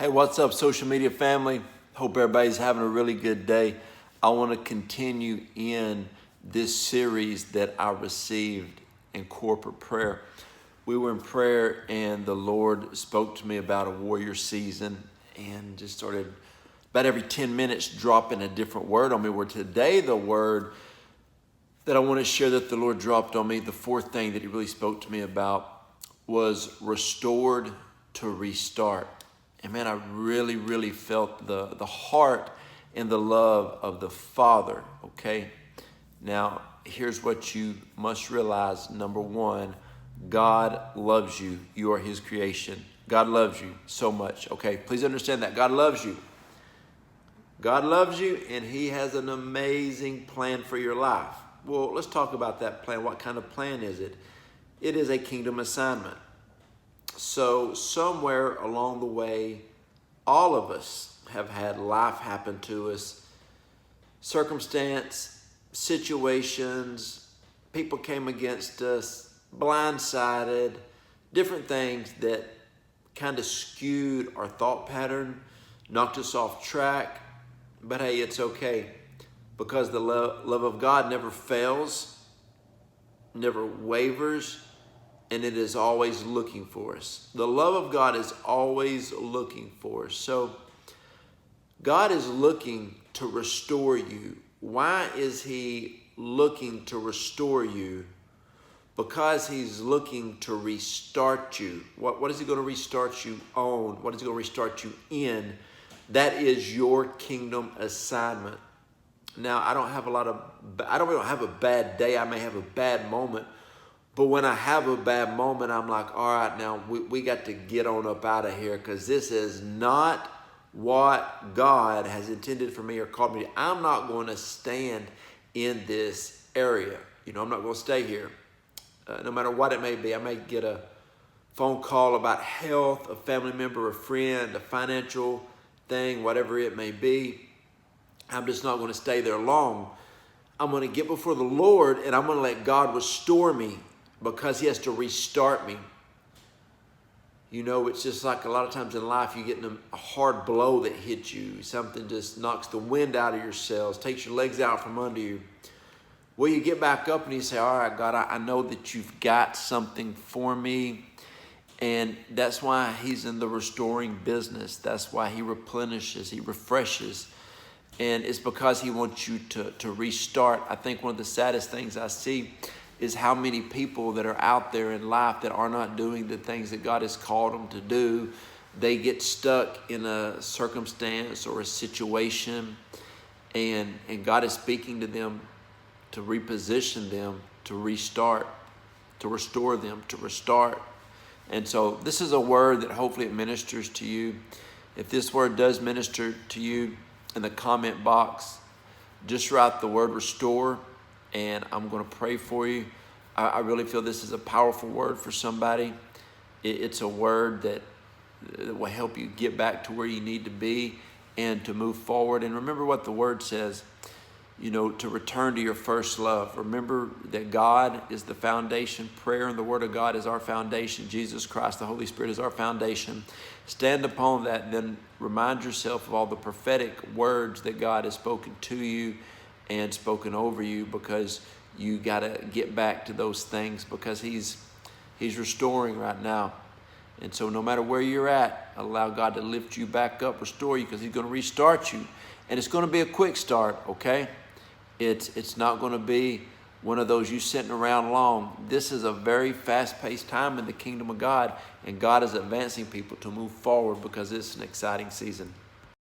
Hey, what's up, social media family? Hope everybody's having a really good day. I want to continue in this series that I received in corporate prayer. We were in prayer and the Lord spoke to me about a warrior season and just started about every 10 minutes dropping a different word on me. Where today the word that I want to share that the Lord dropped on me, the fourth thing that he really spoke to me about was restored to restart. And man, I really felt the heart and the love of the Father, okay? Now, here's what you must realize. Number one, God loves you. You are his creation. God loves you so much, okay? Please understand that. God loves you. God loves you, and he has an amazing plan for your life. Well, let's talk about that plan. What kind of plan is it? It is a kingdom assignment. So somewhere along the way, all of us have had life happen to us. Circumstance, situations, people came against us, blindsided, different things that kind of skewed our thought pattern, knocked us off track. But hey, it's okay, because the love of God never fails, never wavers, and it is always looking for us. The love of God is always looking for us. So God is looking to restore you. Why is he looking to restore you? Because he's looking to restart you. What is he going to restart you on? What is he going to restart you in? That is your kingdom assignment. Now, I don't have a bad day. I may have a bad moment. But when I have a bad moment, I'm like, all right, now we got to get on up out of here, because this is not what God has intended for me or called me to. I'm not going to stand in this area. I'm not going to stay here. No matter what it may be. I may get a phone call about health, a family member, a friend, a financial thing, whatever it may be. I'm just not going to stay there long. I'm going to get before the Lord, and I'm going to let God restore me, because he has to restart me. It's just like a lot of times in life, you get a hard blow that hits you. Something just knocks the wind out of your sails, takes your legs out from under you. Well, you get back up and you say, all right, God, I know that you've got something for me. And that's why he's in the restoring business. That's why he replenishes, he refreshes. And it's because he wants you to restart. I think one of the saddest things I see is how many people that are out there in life that are not doing the things that God has called them to do. They get stuck in a circumstance or a situation, and God is speaking to them to reposition them, to restart, to restore them, to restart. And so this is a word that hopefully it ministers to you. If this word does minister to you, in the comment box, just write the word restore, and I'm going to pray for you. I really feel this is a powerful word for somebody. It's a word that will help you get back to where you need to be and to move forward. And remember what the word says, to return to your first love. Remember that God is the foundation. Prayer and the word of God is our foundation. Jesus Christ, the Holy Spirit, is our foundation. Stand upon that, then remind yourself of all the prophetic words that God has spoken to you and spoken over you, because you got to get back to those things, because he's restoring right now. And so no matter where you're at, allow God to lift you back up, restore you, because he's going to restart you. And it's going to be a quick start, okay? It's not going to be one of those you sitting around long. This is a very fast-paced time in the kingdom of God, and God is advancing people to move forward, because it's an exciting season.